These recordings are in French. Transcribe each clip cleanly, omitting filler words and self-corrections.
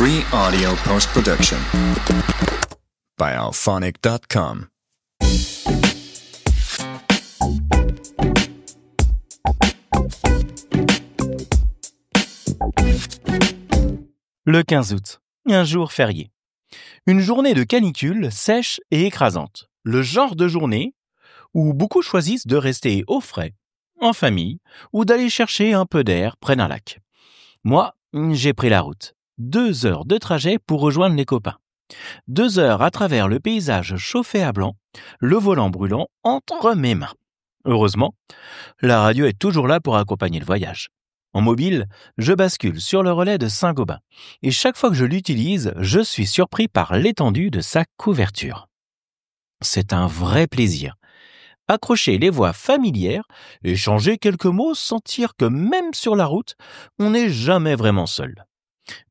Free audio post-production by alphonic.com. Le 15 août, un jour férié. Une journée de canicule sèche et écrasante. Le genre de journée où beaucoup choisissent de rester au frais, en famille, ou d'aller chercher un peu d'air près d'un lac. Moi, j'ai pris la route. 2 heures de trajet pour rejoindre les copains. 2 heures à travers le paysage chauffé à blanc, le volant brûlant entre mes mains. Heureusement, la radio est toujours là pour accompagner le voyage. En mobile, je bascule sur le relais de Saint-Gobain. Et chaque fois que je l'utilise, je suis surpris par l'étendue de sa couverture. C'est un vrai plaisir. Accrocher les voix familières, échanger quelques mots, sentir que même sur la route, on n'est jamais vraiment seul.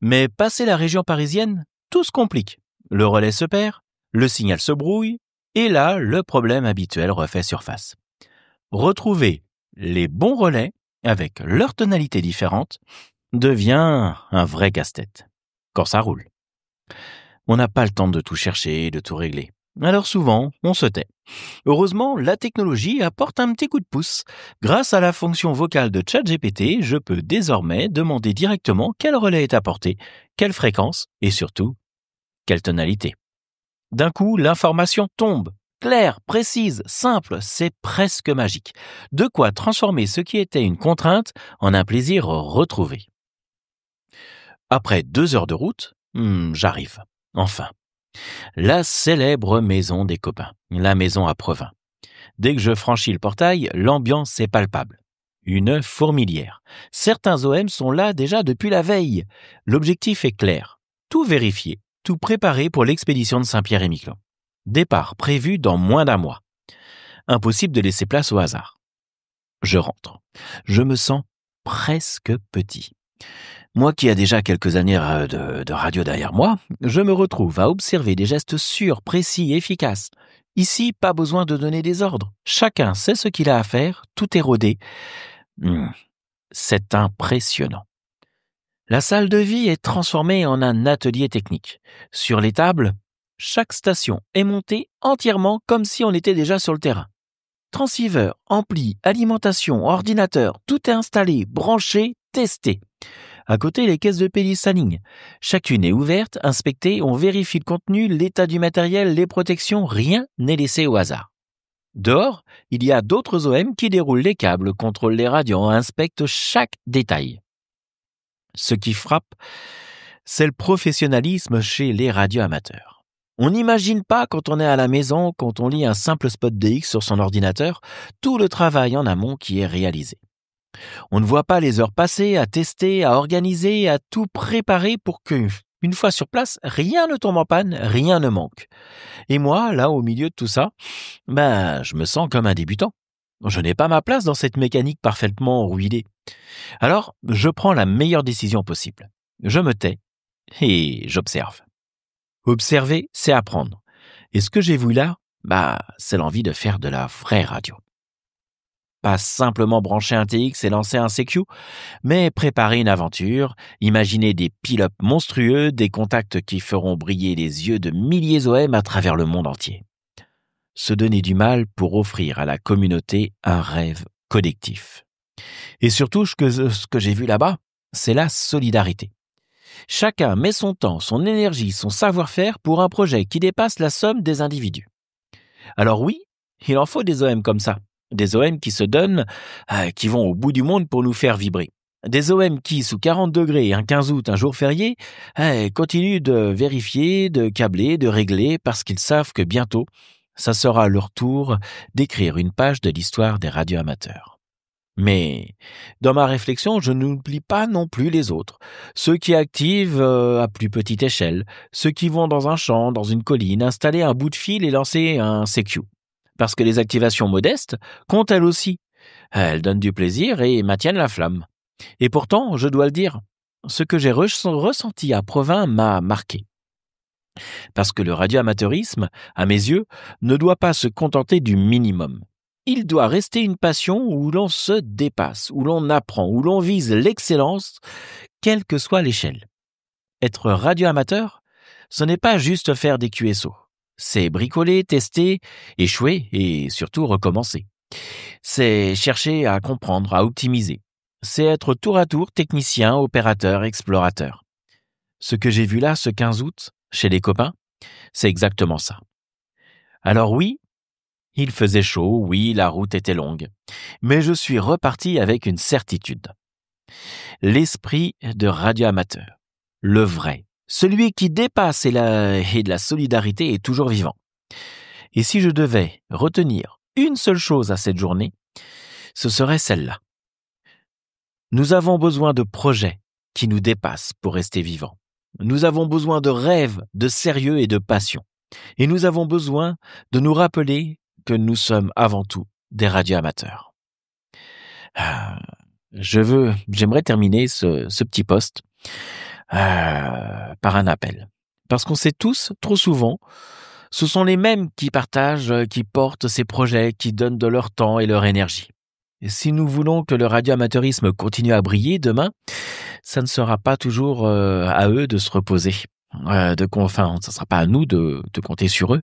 Mais passer la région parisienne, tout se complique. Le relais se perd, le signal se brouille, et là, le problème habituel refait surface. Retrouver les bons relais, avec leurs tonalités différentes, devient un vrai casse-tête. Quand ça roule. On n'a pas le temps de tout chercher et de tout régler. Alors souvent, on se tait. Heureusement, la technologie apporte un petit coup de pouce. Grâce à la fonction vocale de ChatGPT, je peux désormais demander directement quel relais est apporté, quelle fréquence et surtout, quelle tonalité. D'un coup, l'information tombe. Claire, précise, simple, c'est presque magique. De quoi transformer ce qui était une contrainte en un plaisir retrouvé. Après 2 heures de route, j'arrive. Enfin. La célèbre maison des copains, la maison à Provins. Dès que je franchis le portail, l'ambiance est palpable. Une fourmilière. Certains OM sont là déjà depuis la veille. L'objectif est clair. Tout vérifier, tout préparé pour l'expédition de Saint-Pierre-et-Miquelon. Départ prévu dans moins d'1 mois. Impossible de laisser place au hasard. Je rentre. Je me sens presque petit. Moi qui a déjà quelques années de radio derrière moi, je me retrouve à observer des gestes sûrs, précis, efficaces. Ici, pas besoin de donner des ordres. Chacun sait ce qu'il a à faire, tout est rodé. C'est impressionnant. La salle de vie est transformée en un atelier technique. Sur les tables, chaque station est montée entièrement comme si on était déjà sur le terrain. Transceiver, ampli, alimentation, ordinateur, tout est installé, branché, testé. À côté, les caisses de pédis s'alignent. Chacune est ouverte, inspectée, on vérifie le contenu, l'état du matériel, les protections, rien n'est laissé au hasard. Dehors, il y a d'autres OM qui déroulent les câbles, contrôlent les radios, inspectent chaque détail. Ce qui frappe, c'est le professionnalisme chez les radioamateurs. On n'imagine pas quand on est à la maison, quand on lit un simple spot DX sur son ordinateur, tout le travail en amont qui est réalisé. On ne voit pas les heures passées à tester, à organiser, à tout préparer pour que, une fois sur place, rien ne tombe en panne, rien ne manque. Et moi, là, au milieu de tout ça, je me sens comme un débutant. Je n'ai pas ma place dans cette mécanique parfaitement ruinée. Alors, je prends la meilleure décision possible. Je me tais et j'observe. Observer, c'est apprendre. Et ce que j'ai vu là, c'est l'envie de faire de la vraie radio. Pas simplement brancher un TX et lancer un CQ, mais préparer une aventure, imaginer des pile-up monstrueux, des contacts qui feront briller les yeux de milliers d'OM à travers le monde entier. Se donner du mal pour offrir à la communauté un rêve collectif. Et surtout, ce que j'ai vu là-bas, c'est la solidarité. Chacun met son temps, son énergie, son savoir-faire pour un projet qui dépasse la somme des individus. Alors oui, il en faut des OM comme ça. Des OM qui se donnent, qui vont au bout du monde pour nous faire vibrer. Des OM qui, sous 40 degrés, un 15 août, un jour férié, continuent de vérifier, de câbler, de régler, parce qu'ils savent que bientôt, ça sera leur tour d'écrire une page de l'histoire des radioamateurs. Mais dans ma réflexion, je n'oublie pas non plus les autres. Ceux qui activent à plus petite échelle, ceux qui vont dans un champ, dans une colline, installer un bout de fil et lancer un CQ. Parce que les activations modestes comptent elles aussi. Elles donnent du plaisir et maintiennent la flamme. Et pourtant, je dois le dire, ce que j'ai ressenti à Provins m'a marqué. Parce que le radioamateurisme, à mes yeux, ne doit pas se contenter du minimum. Il doit rester une passion où l'on se dépasse, où l'on apprend, où l'on vise l'excellence, quelle que soit l'échelle. Être radioamateur, ce n'est pas juste faire des QSO. C'est bricoler, tester, échouer et surtout recommencer. C'est chercher à comprendre, à optimiser. C'est être tour à tour technicien, opérateur, explorateur. Ce que j'ai vu là ce 15 août, chez les copains, c'est exactement ça. Alors oui, il faisait chaud, oui, la route était longue. Mais je suis reparti avec une certitude. L'esprit de radioamateur, le vrai, celui qui dépasse et de la solidarité est toujours vivant. Et si je devais retenir une seule chose à cette journée, ce serait celle-là. Nous avons besoin de projets qui nous dépassent pour rester vivants. Nous avons besoin de rêves, de sérieux et de passion. Et nous avons besoin de nous rappeler que nous sommes avant tout des radioamateurs. J'aimerais terminer ce petit post par un appel. Parce qu'on sait tous, trop souvent, ce sont les mêmes qui partagent, qui portent ces projets, qui donnent de leur temps et leur énergie. Et si nous voulons que le radioamateurisme continue à briller demain, ça ne sera pas toujours à eux de se reposer. Ça ne sera pas à nous de compter sur eux,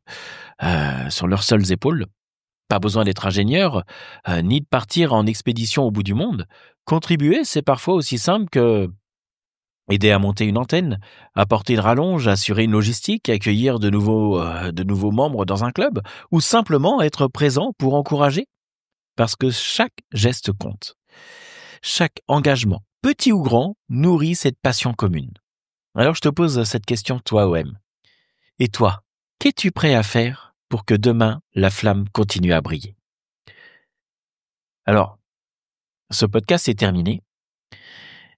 sur leurs seules épaules. Pas besoin d'être ingénieur, ni de partir en expédition au bout du monde. Contribuer, c'est parfois aussi simple que aider à monter une antenne, apporter une rallonge, assurer une logistique, accueillir de nouveaux membres dans un club, ou simplement être présent pour encourager. Parce que chaque geste compte. Chaque engagement, petit ou grand, nourrit cette passion commune. Alors je te pose cette question, toi, OM. Et toi, qu'es-tu prêt à faire pour que demain, la flamme continue à briller? Alors, ce podcast est terminé.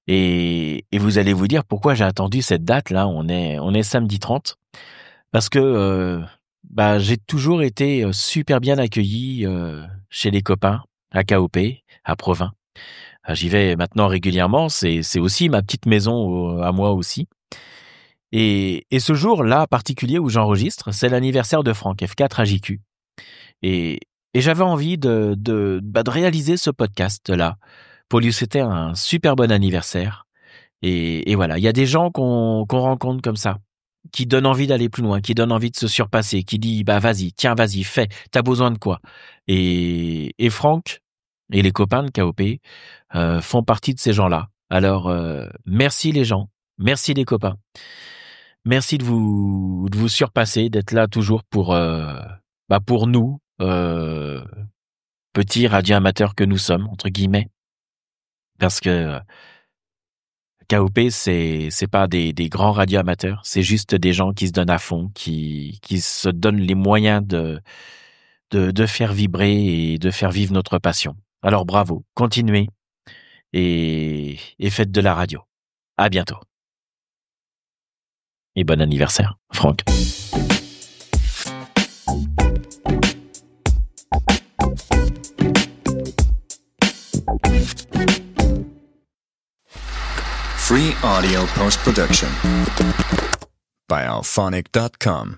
Et vous allez vous dire pourquoi j'ai attendu cette date-là, on est samedi 30. Parce que j'ai toujours été super bien accueilli chez les copains, à KOP, à Provins. J'y vais maintenant régulièrement, c'est aussi ma petite maison à moi aussi. Et ce jour-là particulier où j'enregistre, c'est l'anniversaire de Franck, F4 AJQ. Et j'avais envie de réaliser ce podcast-là pour lui souhaiter un super bon anniversaire. Et voilà, il y a des gens qu'on rencontre comme ça, qui donnent envie d'aller plus loin, qui donnent envie de se surpasser, qui dit vas-y, fais, t'as besoin de quoi? Et Franck et les copains de KOP font partie de ces gens-là. Alors merci les gens, merci les copains, merci de vous surpasser, d'être là toujours pour nous, petits radioamateurs que nous sommes entre guillemets, parce que KOP, c'est pas des grands radioamateurs, c'est juste des gens qui se donnent à fond, qui se donnent les moyens de faire vibrer et de faire vivre notre passion. Alors bravo, continuez et faites de la radio. À bientôt. Et bon anniversaire, Franck. Free audio post-production by alphonic.com.